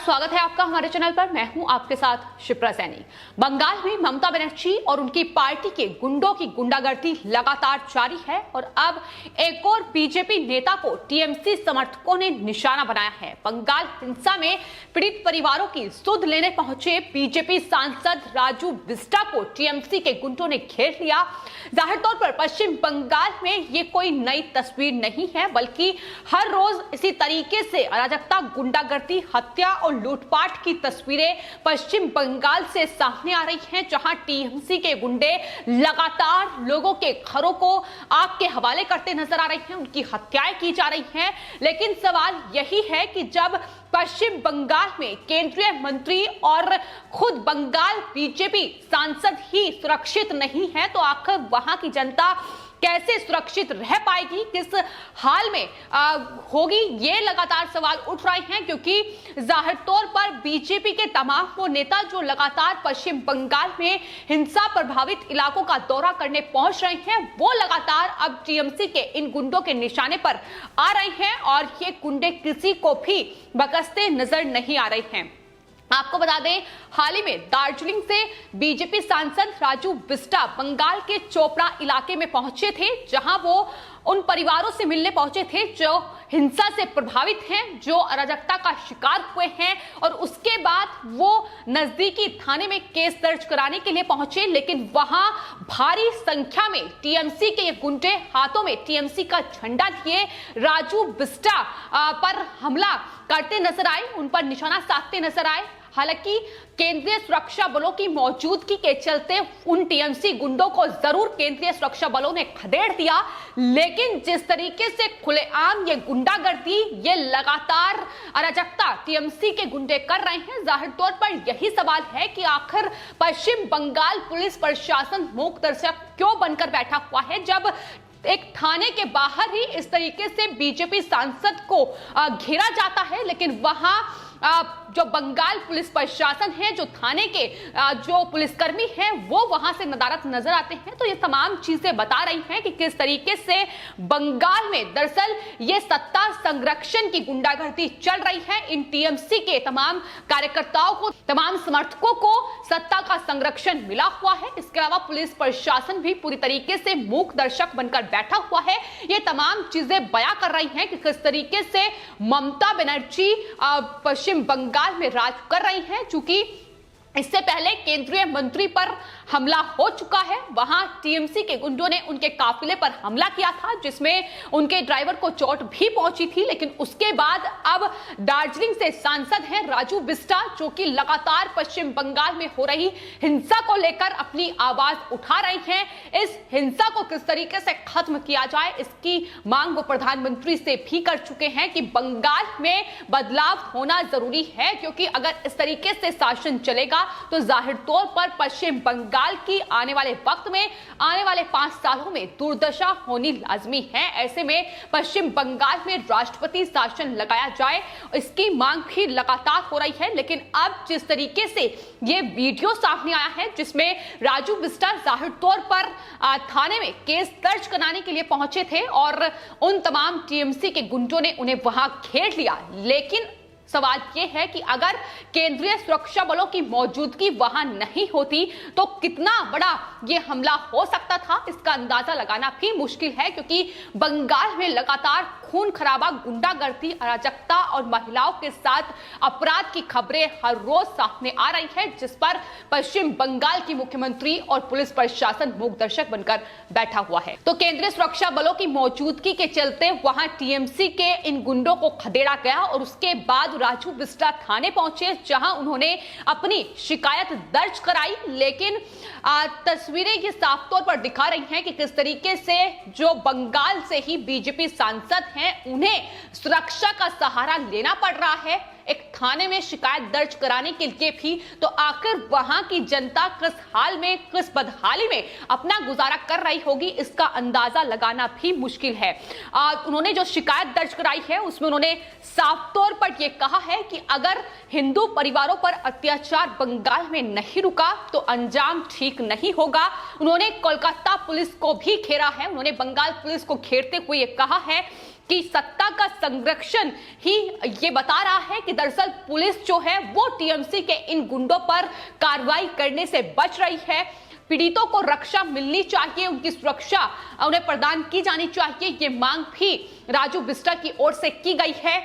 स्वागत है आपका हमारे चैनल पर। मैं हूं आपके साथ शिप्रा सैनी। बंगाल में ममता बनर्जी और उनकी पार्टी के गुंडों की गुंडागर्दी लगातार जारी है और अब एक और बीजेपी नेता को टीएमसी समर्थकों ने निशाना बनाया है। बंगाल हिंसा में पीड़ित परिवारों की सुध लेने पहुंचे बीजेपी सांसद राजू बिस्टा को टीएमसी के गुंडों ने घेर लिया। जाहिर तौर पर पश्चिम बंगाल में ये कोई नई तस्वीर नहीं है, बल्कि हर रोज इसी तरीके से अराजकता, गुंडागर्दी, हत्या और लूटपाट की तस्वीरें पश्चिम बंगाल से सामने आ रही हैं, जहां टीएमसी के गुंडे लगातार लोगों के घरों को आग के हवाले करते नजर आ रहे हैं, उनकी हत्याएं की जा रही हैं। लेकिन सवाल यही है कि जब पश्चिम बंगाल में केंद्रीय मंत्री और खुद बंगाल बीजेपी सांसद ही सुरक्षित नहीं है, तो आखिर वहां की जनता कैसे सुरक्षित रह पाएगी, किस हाल में होगी, ये लगातार सवाल उठ रहे हैं। क्योंकि जाहिर तौर पर बीजेपी के तमाम वो नेता जो लगातार पश्चिम बंगाल में हिंसा प्रभावित इलाकों का दौरा करने पहुंच रहे हैं, वो लगातार अब टीएमसी के इन गुंडों के निशाने पर आ रहे हैं और ये गुंडे किसी को भी बकसते नजर नहीं आ रहे हैं। आपको बता दें, हाल ही में दार्जिलिंग से बीजेपी सांसद राजू बिस्टा बंगाल के चोपड़ा इलाके में पहुंचे थे, जहां वो उन परिवारों से मिलने पहुंचे थे जो हिंसा से प्रभावित हैं, जो अराजकता का शिकार हुए हैं, और उसके बाद वो नजदीकी थाने में केस दर्ज कराने के लिए पहुंचे। लेकिन वहां भारी संख्या में टीएमसी के ये गुंडे हाथों में टीएमसी का झंडा लिए राजू बिस्टा पर हमला करते नजर आए, उन पर निशाना साधते नजर आए। हालांकि केंद्रीय सुरक्षा बलों की मौजूदगी के चलते उन टीएमसी गुंडों को जरूर केंद्रीय सुरक्षा बलों ने खदेड़ दिया, लेकिन जिस तरीके से खुलेआम ये गुंडागर्दी, ये लगातार अराजकता टीएमसी के गुंडे कर रहे हैं, जाहिर तौर पर यही सवाल है कि आखिर पश्चिम बंगाल पुलिस प्रशासन मूक दर्शक क्यों बनकर बैठा हुआ है, जब एक थाने के बाहर ही इस तरीके से बीजेपी सांसद को घेरा जाता है, लेकिन वहां जो बंगाल पुलिस प्रशासन है, जो थाने के जो पुलिसकर्मी हैं, वो वहां से नदारद नजर आते हैं। तो ये तमाम चीजें बता रही हैं कि किस तरीके से बंगाल में दरअसल ये सत्ता संरक्षण की गुंडागर्दी चल रही है। इन टीएमसी के तमाम कार्यकर्ताओं को, तमाम समर्थकों को सत्ता का संरक्षण मिला हुआ है। इसके अलावा पुलिस प्रशासन भी पूरी तरीके से मूक दर्शक बनकर बैठा हुआ है। ये तमाम चीजें बयां कर रही हैं कि किस तरीके से ममता बनर्जी पश्चिम बंगाल में राज कर रही हैं। चूंकि इससे पहले केंद्रीय मंत्री पर हमला हो चुका है, वहां टीएमसी के गुंडों ने उनके काफिले पर हमला किया था, जिसमें उनके ड्राइवर को चोट भी पहुंची थी। लेकिन उसके बाद अब दार्जिलिंग से सांसद हैं राजू बिस्टा, जो कि लगातार पश्चिम बंगाल में हो रही हिंसा को लेकर अपनी आवाज उठा रही हैं। इस हिंसा को किस तरीके से खत्म किया जाए, इसकी मांग वो प्रधानमंत्री से भी कर चुके हैं कि बंगाल में बदलाव होना जरूरी है, क्योंकि अगर इस तरीके से शासन चलेगा तो जाहिर तौर पर पश्चिम बंगाल की आने वाले वक्त में, आने वाले 5 सालों में दुर्दशा होनी लाजमी है। ऐसे में पश्चिम बंगाल में राष्ट्रपति शासन लगाया जाए, इसकी मांग भी लगातार हो रही है। लेकिन अब जिस तरीके से ये वीडियो सामने आया है, जिसमें राजू बिस्टा जाहिर तौर पर थाने में केस दर्ज कराने के लिए पहुंचे थे और उन तमाम टीएमसी के गुंडों ने उन्हें वहां घेर लिया। लेकिन सवाल यह है कि अगर केंद्रीय सुरक्षा बलों की मौजूदगी वहां नहीं होती तो कितना बड़ा यह हमला हो सकता था, इसका अंदाजा लगाना भी मुश्किल है। क्योंकि बंगाल में लगातार खून खराबा, गुंडागर्दी, अराजकता और महिलाओं के साथ अपराध की खबरें हर रोज सामने आ रही है, जिस पर पश्चिम बंगाल की मुख्यमंत्री और पुलिस प्रशासन मूकदर्शक बनकर बैठा हुआ है। तो केंद्रीय सुरक्षा बलों की मौजूदगी के चलते वहां टीएमसी के इन गुंडों को खदेड़ा गया और उसके बाद राजू बिस्टा थाने पहुंचे, जहां उन्होंने अपनी शिकायत दर्ज कराई। लेकिन तस्वीरें ये साफ तौर पर दिखा रही हैं कि किस तरीके से जो बंगाल से ही बीजेपी सांसद हैं, उन्हें सुरक्षा का सहारा लेना पड़ रहा है एक थाने में शिकायत दर्ज कराने के लिए भी। तो आखिर वहां की जनता किस हाल में, किस बदहाली में अपना गुजारा कर रही होगी, इसका अंदाजा लगाना भी मुश्किल है। उन्होंने जो शिकायत दर्ज कराई है, उसमें उन्होंने साफ तौर पर यह कहा है कि अगर हिंदू परिवारों पर अत्याचार बंगाल में नहीं रुका तो अंजाम ठीक नहीं होगा। उन्होंने कोलकाता पुलिस को भी घेरा है, उन्होंने बंगाल पुलिस को घेरते हुए यह कहा है कि सत्ता का संरक्षण ही ये बता रहा है कि दरअसल पुलिस जो है वो टीएमसी के इन गुंडों पर कार्रवाई करने से बच रही है। पीड़ितों को रक्षा मिलनी चाहिए, उनकी सुरक्षा उन्हें प्रदान की जानी चाहिए, ये मांग भी राजू बिष्टा की ओर से की गई है।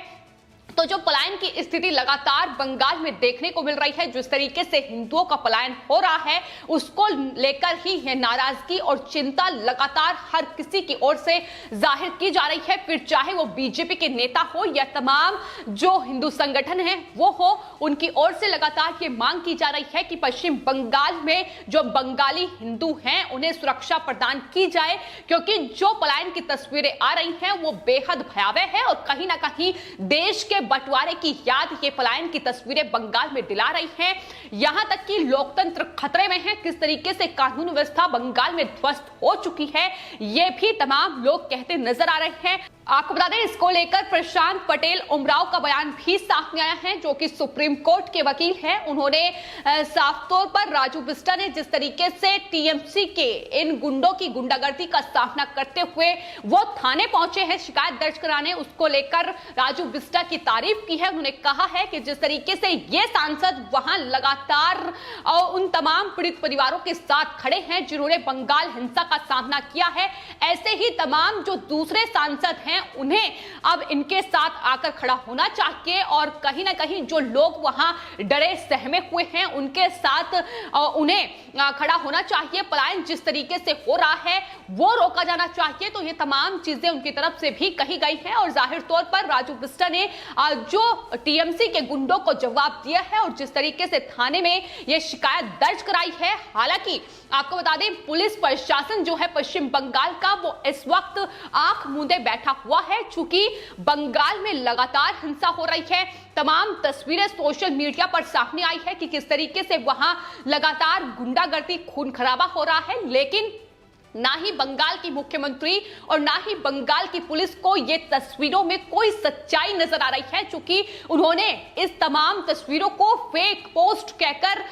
तो जो पलायन की स्थिति लगातार बंगाल में देखने को मिल रही है, जिस तरीके से हिंदुओं का पलायन हो रहा है, उसको लेकर ही यह नाराजगी और चिंता लगातार हर किसी की ओर से जाहिर की जा रही है। फिर चाहे वो बीजेपी के नेता हो या तमाम जो हिंदू संगठन है वो हो, उनकी ओर से लगातार ये मांग की जा रही है कि पश्चिम बंगाल में जो बंगाली हिंदू हैं उन्हें सुरक्षा प्रदान की जाए, क्योंकि जो पलायन की तस्वीरें आ रही हैं वो बेहद भयावह है और कहीं ना कहीं देश के बंटवारे की याद ये पलायन की तस्वीरें बंगाल में दिला रही हैं। यहां तक कि लोकतंत्र खतरे में है, किस तरीके से कानून व्यवस्था बंगाल में ध्वस्त हो चुकी है, ये भी तमाम लोग कहते नजर आ रहे हैं। आपको बता दें, इसको लेकर प्रशांत पटेल उमराव का बयान भी सामने आया है, जो कि सुप्रीम कोर्ट के वकील हैं। उन्होंने साफ तौर पर राजू बिष्टा ने जिस तरीके से टीएमसी के इन गुंडों की गुंडागर्दी का सामना करते हुए वो थाने पहुंचे हैं शिकायत दर्ज कराने, उसको लेकर राजू बिष्टा की तारीफ की है। उन्होंने कहा है कि जिस तरीके से ये सांसद वहां लगातार उन तमाम पीड़ित परिवारों के साथ खड़े हैं जिन्होंने बंगाल हिंसा का सामना किया है, ऐसे ही तमाम जो दूसरे सांसद हैं उन्हें अब इनके साथ आकर खड़ा होना चाहिए और कहीं ना कहीं जो लोग वहां डरे सहमे हुए हैं उनके साथ उन्हें खड़ा होना चाहिए। पलायन जिस तरीके से हो रहा है वो रोका जाना चाहिए। तो ये तमाम चीजें उनकी तरफ से भी कही गई हैं और जाहिर तौर पर राजू बिष्टा ने जो टीएमसी के गुंडों को जवाब दिया है और जिस तरीके से थाने में ये शिकायत दर्ज कराई है। हालांकि आपको बता दें, पुलिस प्रशासन जो है पश्चिम बंगाल का वो इस वक्त आंख मूंदे बैठा हुआ है, चूंकि बंगाल में लगातार हिंसा हो रही है। तमाम तस्वीरें सोशल मीडिया पर सामने आई है कि किस तरीके से वहां लगातार गुंडागर्दी खून खराबा हो रहा है, लेकिन ना ही बंगाल की मुख्यमंत्री और ना ही बंगाल की पुलिस को ये तस्वीरों में कोई सच्चाई नजर आ रही है, क्योंकि उन्होंने इस तमाम तस्वीरों को फेक पोस्ट कहकर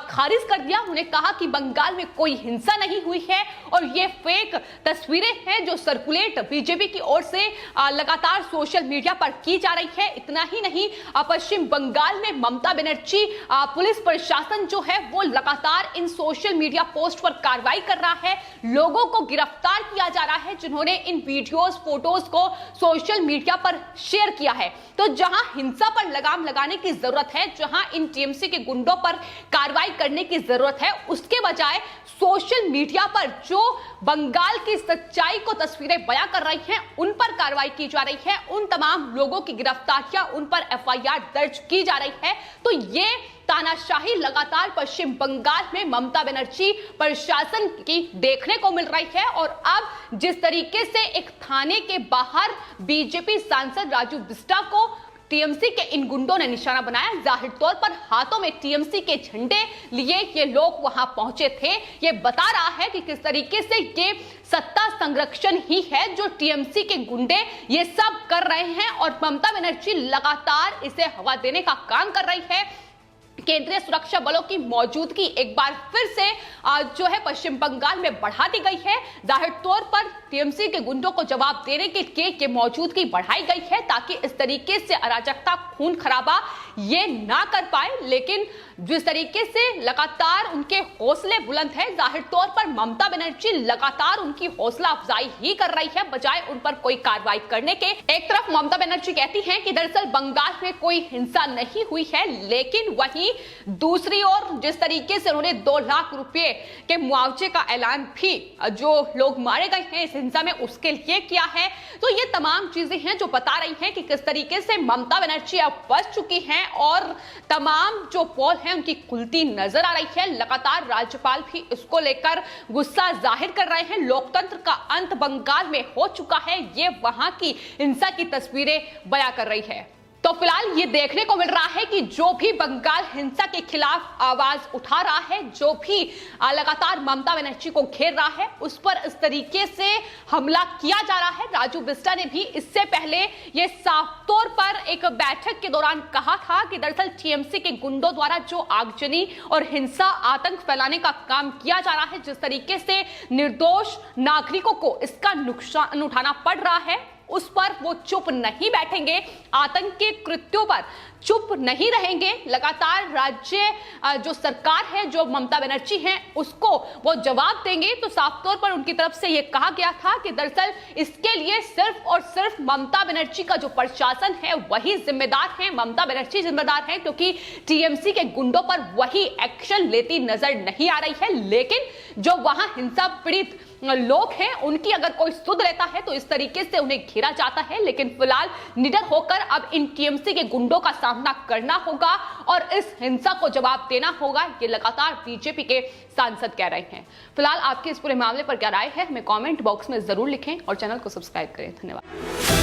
खारिज कर दिया। उन्होंने कहा कि बंगाल में कोई हिंसा नहीं हुई है और ये फेक तस्वीरें हैं जो सर्कुलेट बीजेपी की ओर से लगातार सोशल मीडिया पर की जा रही है। इतना ही नहीं, पश्चिम बंगाल में ममता बनर्जी पुलिस प्रशासन जो है वो लगातार इन सोशल मीडिया पोस्ट पर कार्रवाई कर रहा है। लोगों को गिरफ्तार किया जा रहा है जिन्होंने इन वीडियोस फोटोज को सोशल मीडिया पर शेयर किया है। तो जहां हिंसा पर लगाम लगाने की जरूरत है, जहां इन टीएमसी के गुंडों पर कार्रवाई करने की जरूरत है, उसके बजाय सोशल मीडिया पर जो बंगाल की सच्चाई को तस्वीरें बयां कर रही हैं उन पर कार्रवाई की जा रही है, उन तमाम लोगों की गिरफ्तारियां, उन पर एफआईआर दर्ज की जा रही है। तो ये तानाशाही लगातार पश्चिम बंगाल में ममता बनर्जी प्रशासन की देखने को मिल रही है। और अब जिस तरीके से एक थाने के बाहर बीजेपी सांसद राजू बिष्टा को टीएमसी के इन गुंडों ने निशाना बनाया, जाहिर तौर पर हाथों में टीएमसी के झंडे लिए ये लोग वहां पहुंचे थे। ये बता रहा है कि किस तरीके से ये सत्ता संरक्षण ही है जो टीएमसी के गुंडे ये सब कर रहे हैं और ममता बनर्जी लगातार इसे हवा देने का काम कर रही है। केंद्रीय सुरक्षा बलों की मौजूदगी एक बार फिर से जो है पश्चिम बंगाल में बढ़ा दी गई है। जाहिर तौर पर टीएमसी के गुंडों को जवाब देने के लिए ये मौजूदगी बढ़ाई गई है ताकि इस तरीके से अराजकता, खून खराबा ये ना कर पाए। लेकिन जिस तरीके से लगातार उनके हौसले बुलंद हैं, जाहिर तौर पर ममता बनर्जी लगातार उनकी हौसला अफजाई ही कर रही है बजाय उन पर कोई कार्रवाई करने के। एक तरफ ममता बनर्जी कहती हैं कि दरअसल बंगाल में कोई हिंसा नहीं हुई है, लेकिन वहीं दूसरी ओर जिस तरीके से उन्होंने 2 लाख रुपए के मुआवजे का ऐलान भी जो लोग मारे गए हैं इस हिंसा में उसके लिए किया है। तो ये तमाम चीजें हैं जो बता रही हैं कि किस तरीके से ममता बनर्जी अब फंस चुकी हैं और तमाम जो पोल है उनकी खुलती नजर आ रही है। लगातार राज्यपाल भी इसको लेकर गुस्सा जाहिर कर रहे हैं। लोकतंत्र का अंत बंगाल में हो चुका है, ये वहां की हिंसा की तस्वीरें बयां कर रही है। तो फिलहाल ये देखने को मिल रहा है कि जो भी बंगाल हिंसा के खिलाफ आवाज उठा रहा है, जो भी लगातार ममता बनर्जी को घेर रहा है, उस पर इस तरीके से हमला किया जा रहा है। राजू बिष्टा ने भी इससे पहले ये साफ तौर पर एक बैठक के दौरान कहा था कि दरअसल टीएमसी के गुंडों द्वारा जो आगजनी और हिंसा, आतंक फैलाने का काम किया जा रहा है, जिस तरीके से निर्दोष नागरिकों को इसका नुकसान उठाना पड़ रहा है, उस पर वो चुप नहीं बैठेंगे, आतंकी कृत्यों पर चुप नहीं रहेंगे। लगातार राज्य जो सरकार है, जो ममता बनर्जी है, उसको वो जवाब देंगे। तो साफ तौर पर उनकी तरफ से ये कहा गया था कि दरअसल इसके लिए सिर्फ और सिर्फ ममता बनर्जी का जो प्रशासन है वही जिम्मेदार है, ममता बनर्जी जिम्मेदार है, क्योंकि टीएमसी के गुंडों पर वही एक्शन लेती नजर नहीं आ रही है। लेकिन जो वहां हिंसा पीड़ित लोग हैं, उनकी अगर कोई सुध लेता है तो इस तरीके से उन्हें घेरा जाता है। लेकिन फिलहाल निडर होकर अब इन टीएमसी के गुंडों का सामना करना होगा और इस हिंसा को जवाब देना होगा, ये लगातार बीजेपी के सांसद कह रहे हैं। फिलहाल आपके इस पूरे मामले पर क्या राय है, हमें कमेंट बॉक्स में जरूर लिखें और चैनल को सब्सक्राइब करें। धन्यवाद।